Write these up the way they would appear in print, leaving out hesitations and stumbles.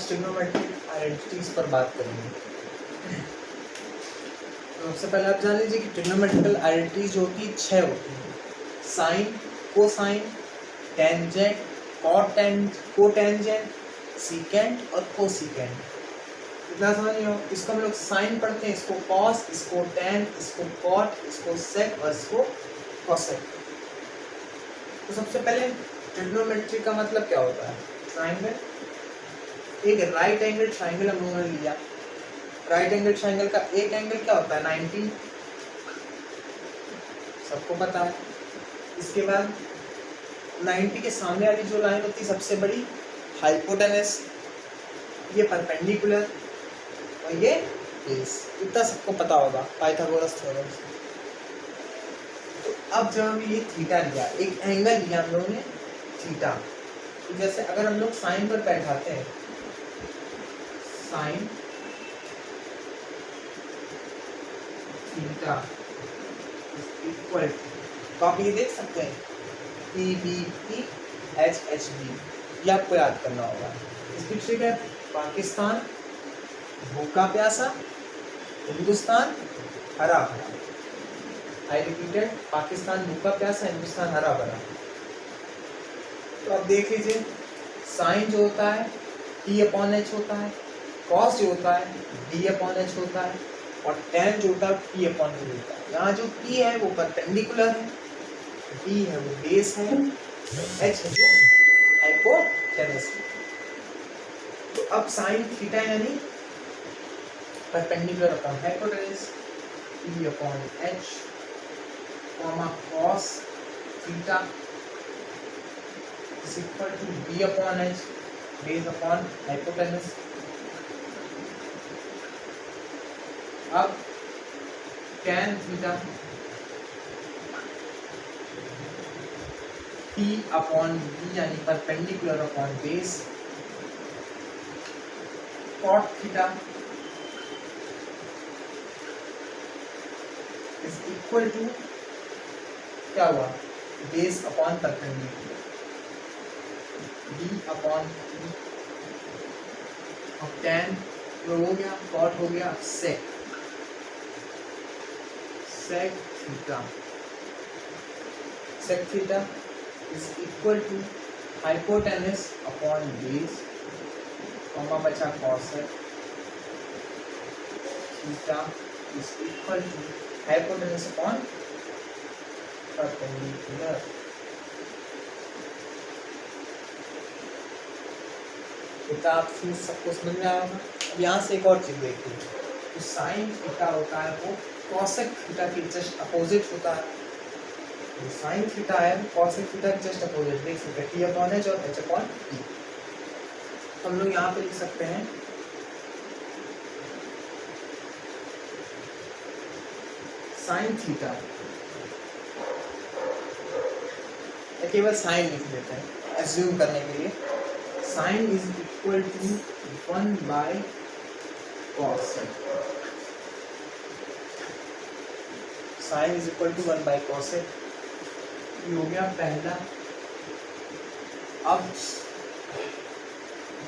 Trigonometric identities पर बात करेंगे। तो सबसे पहले आप जान लीजिए कि ट्रिग्नोमेट्रिकल आइडेंटिटीज जो होती है 6 होती है। Sine, cosine, tangent, cotangent, secant और कोसिकेंट। इतना समझ नहीं हो, इसको हम लोग साइन पढ़ते हैं, इसको कॉस, इसको टेन, इसको कॉट, इसको सेक और इसको कॉसेक। तो सबसे पहले ट्रिग्नोमेट्री का मतलब क्या होता है? ट्राइंगल, एक राइट एंगल ट्राइंगल हम लोगों ने लिया। राइट एंगल ट्राइंगल का एक एंगल क्या होता है? 90, सबको पता है। इसके बाद 90 के सामने वाली जो लाइन होती है सबसे बड़ी, हाइपोटेनस, ये परपेंडिकुलर और ये बेस। इतना सबको पता होगा, पाइथागोरस थ्योरम से। तो अब जब हम ये थीटा लिया, एक एंगल लिया हम लोगों ने थीटा, तो जैसे अगर हम लोग साइन पर बैठाते हैं, साइन थीटा इक्वल, तो आप ये देख सकते हैं PBP HHB, ये आपको याद करना होगा। इसकी ट्रिक है पाकिस्तान भूखा प्यासा, हिंदुस्तान हरा भरा। आई रिपीटेड, पाकिस्तान भूखा प्यासा, हिंदुस्तान हरा भरा। तो अब देख लीजिए, साइन जो होता है T/H होता है, कॉस जो होता है D/H होता है, और टेन जो होता है P/V होता है। यहाँ जो P है वो परपेंडिकुलर है, D है वो बेस है, H है जो हाइपोटेनस है। तो अब साइन थीटा यानी perpendicular upon hypotenuse, P/H, cos theta is equal to D/H, base upon hypotenuse। अब tan थीटा P/B यानी perpendicular upon base, cot theta is equal to क्या हुआ? Base upon perpendicular, D/E। अब tan जो हो गया, cot हो गया, sec theta, sec theta is equal to hypotenuse upon base, comma बचा cosec theta is equal to hypotenuse upon perpendicular. Theta आप फिर सबको समझ में आया होगा। अब यहाँ से एक और चीज देखिए, तो साइन थीटा होता है वो कॉसेक थीटा के जस्ट अपोजिट होता है। तो साइन थीटा है कॉसेक थीटा के जस्ट अपोजिट, देख सकते हैं T/H और H/P। हम लोग यहाँ पे लिख सकते हैं साइन थीटा, केवल साइन लिख देते हैं एज्यूम करने के लिए। Sine is equal to 1/cos, sine is equal to 1/cos। ये हो गया पहला। अब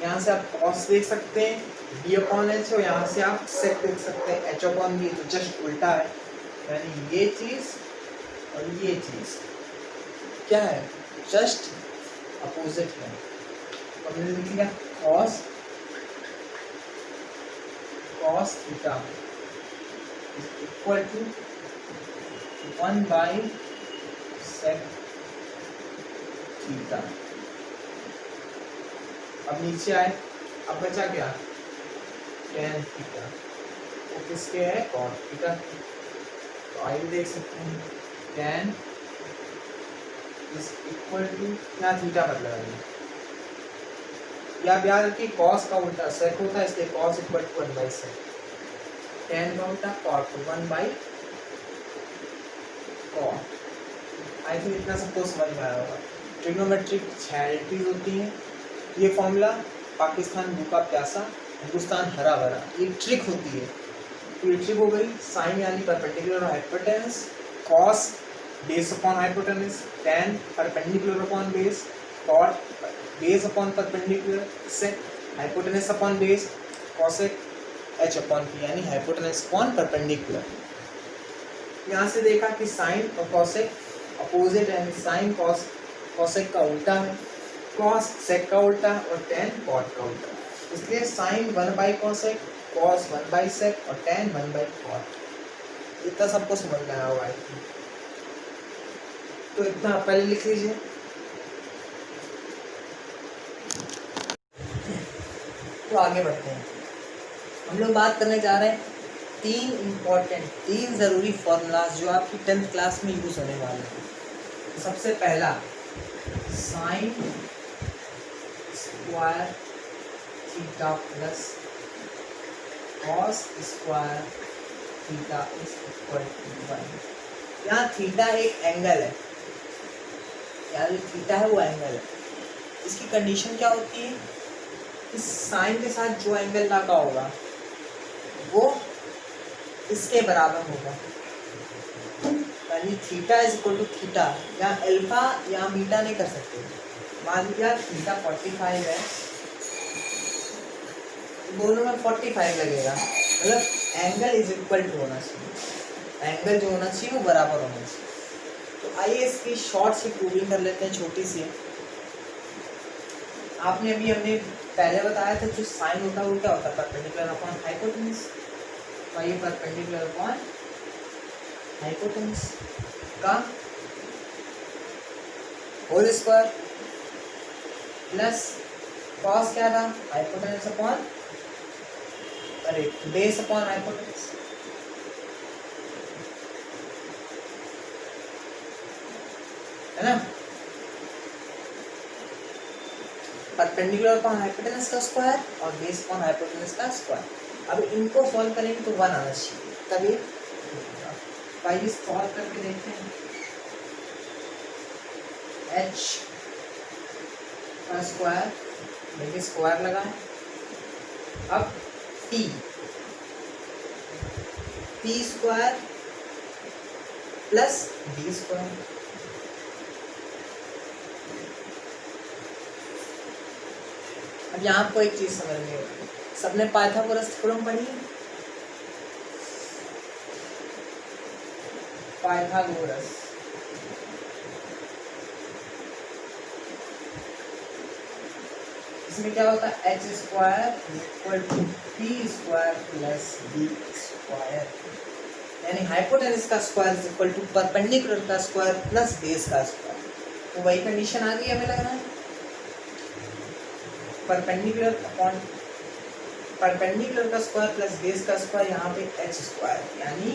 यहाँ से आप cos देख सकते हैं D/H, और यहाँ से आप sec देख सकते हैं H/B, तो जस्ट उल्टा है, यानी ये चीज और ये चीज क्या है? जस्ट अपोजिट है। तो हमने लिख लिया cos theta is equal to 1/sec theta. अब नीचे आए, अब बचा क्या? tan थीटा, वो किसके है? cot theta. तो आइए देख सकते हैं tan इज इक्वल टू, यहाँ थीटा मतलब है, या याद रखिए cos का उल्टा sec होता है, इसलिए cos equal to 1/sec। tan का उल्टा cot, 1/cot। आई थिंक इतना सबको समझ में आया होगा। ट्रिग्नोमेट्रिक आइडेंटिटीज होती हैं। ये फॉर्मूला पाकिस्तान भूखा प्यासा, हिंदुस्तान हरा भरा, ये ट्रिक होती है। तो ये ट्रिक हो गई, साइन यानी perpendicular hypotenuse, cos base upon hypotenuse, tan perpendicular upon base, cot base upon perpendicular, sec hypotenuse upon base cosec h upon p, यानी हाइपोटेनस अपॉन परपेंडिकुलर। यहाँ से देखा कि साइन और कॉसेक अपोजिट है, साइन कॉसेक का उल्टा है, कॉस सेक का उल्टा और टेन कॉट का उल्टा, इसलिए साइन 1/कॉसेक, कॉस 1/सेक और टेन 1/कॉट। इतना सबको समझ में आया होगा। तो इतना पहले लिख लीजिए। तो आगे बढ़ते हैं, हम लोग बात करने जा रहे हैं तीन ज़रूरी फॉर्मूलाज जो आपकी 10th क्लास में यूज़ होने वाले हैं। सबसे पहला sine square theta plus cos square theta is equal to 1। यहाँ थीटा एक एंगल है, यहाँ जो थीटा है वो एंगल है। इसकी कंडीशन क्या होती है, इस साइन के साथ जो एंगल लगा होगा वो इसके बराबर होगा, यानी theta is equal to theta. यहाँ अल्फा या बीटा नहीं कर सकते। मान लिया थीटा 45 है, दोनों में 45 लगेगा, मतलब एंगल इज इक्वल टू होना चाहिए, एंगल जो होना चाहिए वो बराबर होना चाहिए। तो आइए इसकी शॉर्ट सी प्रूविंग कर लेते हैं, छोटी सी। आपने अभी हमने पहले बताया था जो साइन होता है वो क्या होता है, परपेंडिकुलर अपॉन हाइपोटेनस। तो ये परपेंडिकुलर अपॉन हाइपोटेनस का होल स्क्वायर प्लस कॉस क्या था, hypotenuse upon base upon hypotenuse. है ना, परपेंडिकुलर अपॉन हाइपोटेनस का स्क्वायर और बेस अपॉन हाइपोटेनस का स्क्वायर। अब इनको सॉल्व करेंगे तो 1 आना चाहिए, तभी आइए सॉल्व करके देखते हैं। h का स्क्वायर, देखिए स्क्वायर लगा है। अब p square plus b square. अब यहाँ आपको एक चीज समझ में होगी, सबने पाइथागोरस थ्योरम पढ़ी है? पाइथागोरस इसमें क्या होता है, H square equal to P square plus B square, यानी हाइपोटेनस का square is equal to perpendicular का स्क्वायर प्लस बेस का स्क्वायर। तो वही कंडीशन आ गई हमें लग रहा है, परपेंडिकुलर का स्क्वायर प्लस बेस का स्क्वायर, यहाँ पे एच स्क्वायर, यानी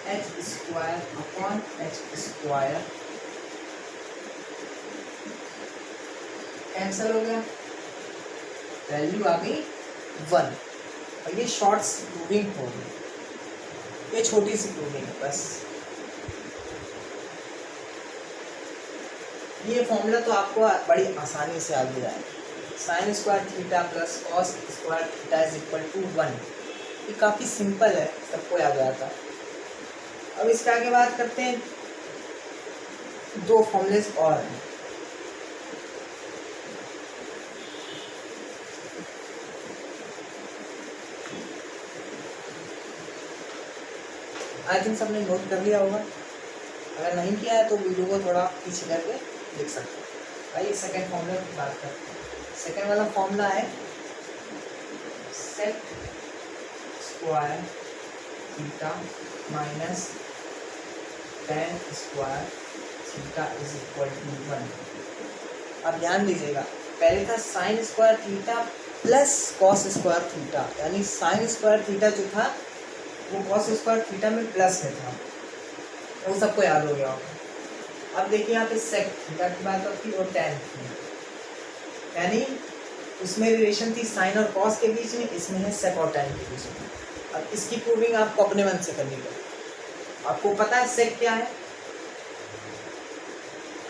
H square upon H square cancel हो गया, वैल्यू आ गई 1। और ये शॉर्ट प्रूविंग होगी, ये छोटी सी प्रूविंग है बस। ये फॉर्मूला तो आपको बड़ी आसानी से आ गया है, sine square theta plus cos square theta is equal to 1। ये काफ़ी सिंपल है, सबको याद आता है। अब इसके आगे बात करते हैं, 2 फॉर्मूलेस और हैं। आई थिंक सबने नोट कर लिया होगा, अगर नहीं किया है तो वीडियो को थोड़ा पीछे करके लिख सकते हैं। आइए सेकेंड फॉर्मूले की बात करते हैं। सेकेंड वाला फॉर्मूला है sec square theta minus tan square theta is equal to 1। अब ध्यान दीजिएगा, पहले था sine square theta plus cos square theta, यानी साइन स्क्वायर थीटा जो था वो कॉस स्क्वायर थीटा में प्लस में था, वो सबको याद हो गया होगा। अब देखिए यहाँ पे सेक थीटा की बात होती है और टेन थी, यानी उसमें रिलेशन थी साइन और कॉस के बीच में, इसमें है सेक और टेन के बीच में। अब इसकी प्रूविंग आपको अपने मन से करनी पड़ेगी। आपको पता है सेक क्या है,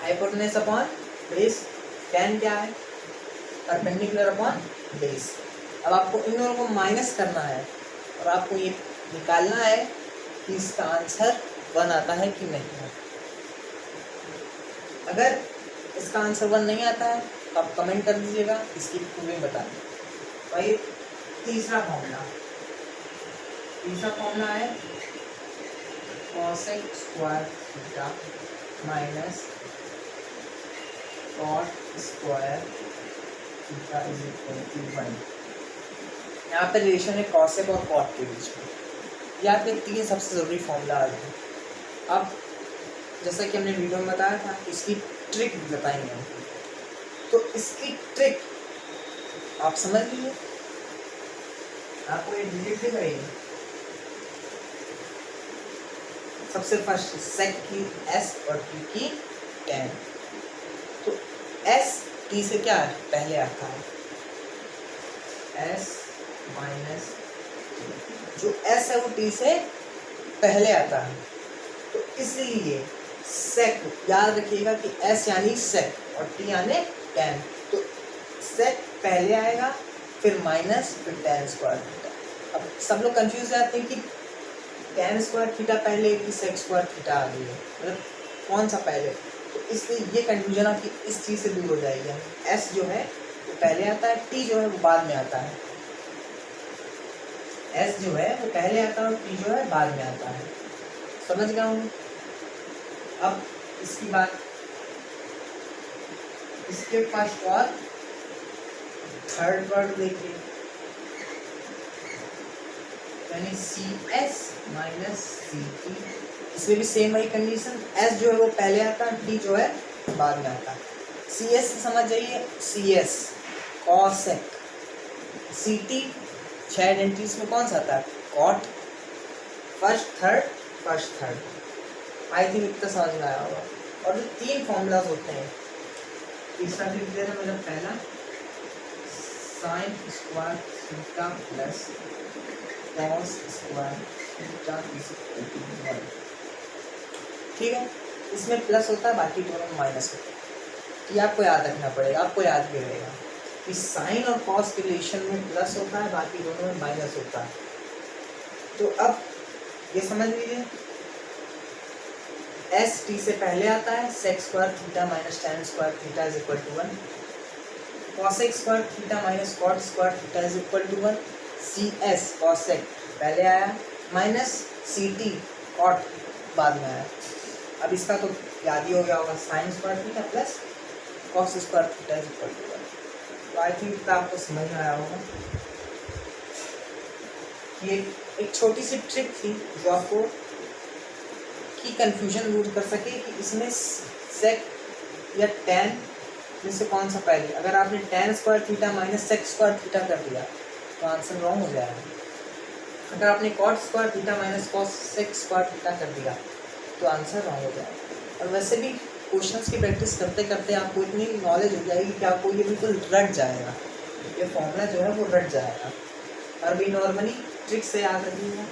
हाइपोटेनस अपॉन बेस, टेन क्या है, परपेंडिकुलर अपॉन बेस। अब आपको इन दोनों को माइनस करना है और आपको ये निकालना है कि इसका आंसर 1 आता है कि नहीं आता। अगर इसका आंसर 1 नहीं आता है आप कमेंट कर दीजिएगा, इसकी प्रूविंग बता दें। भाई तीसरा फॉर्मूला है cosec square theta minus cot square theta is equal to 1। यहाँ पे रिलेशन है cosec और cot के बीच में। याद रखिए सबसे ज़रूरी फॉर्मूला आ गया। अब जैसा कि हमने वीडियो में बताया था, इसकी ट्रिक बताएंगे हम। तो इसकी ट्रिक आप समझ लीजिए, आपको ये डिजिट दिख रही है। सबसे फर्स्ट सेक की एस और टी की टेन। तो एस टी से क्या है, पहले आता है, एस माइनस जो एस है वो टी से पहले आता है। तो इसलिए सेक याद रखिएगा कि एस यानी सेक और टी यानी टेन। तो सेक पहले आएगा, फिर माइनस, फिर टेन स्क्वायर थीटा। अब सब लोग कंफ्यूज रहते हैं कि टेन स्क्वायर थीटा पहले कि सेक स्क्वायर थीटा आ गई है, मतलब कौन सा पहले। तो इसलिए ये कंफ्यूजन आपकी इस चीज़ से दूर हो जाएगी। एस जो है वो पहले आता है, टी जो है वो बाद में आता है। एस जो है वो पहले आता है और टी जो है बाद में आता है। समझ गया हूँ। अब इसकी बात, इसके फर्स्ट और थर्ड वर्ड देखिए, यानी C S minus C T. इसमें भी सेम वही कंडीशन, एस जो है वो पहले आता है, टी जो है बाद में आता है। सी एस समझ जाइए, C S cosec, C T 6 identities में कौन सा आता है, cot, first third. I think इतना समझ में आया होगा। और जो 3 फॉर्मूलाज होते हैं, तीसरा लिख दे रहा मतलब पहला sine square theta plus cos square theta is equal to 1। ठीक है, इसमें प्लस होता है, बाकी दोनों में माइनस होता है। ये आपको याद रखना पड़ेगा, आपको याद भी रहेगा कि साइन और कॉस के रिलेशन में प्लस होता है, बाकी दोनों में माइनस होता है। तो अब ये समझ लीजिए, एस टी से पहले आता है, sec square theta minus tan square theta is equal to 1। Cosec square theta minus cot square theta is equal to 1। C S cosec पहले आया, माइनस सी टी कॉट बाद में आया। अब इसका तो याद ही हो गया होगा, sine square theta plus cos square theta is equal to 1। तो आई थिंक इतना आपको समझ में आया होगा। ये एक छोटी सी ट्रिक थी जो आपको की कंफ्यूजन दूर कर सके कि इसमें सेक या टेन में से कौन सा पहले। अगर आपने tan square theta minus sec square theta कर दिया तो आंसर रॉन्ग हो जाएगा। अगर आपने cot square theta minus cosec square theta कर दिया तो आंसर रॉन्ग हो जाएगा। और वैसे भी क्वेश्चंस की प्रैक्टिस करते करते आपको इतनी नॉलेज हो जाएगी कि आपको ये बिल्कुल रट जाएगा, ये फॉर्मूला जो है वो रट जाएगा। और भी नॉर्मली ट्रिक से याद रखिएगा।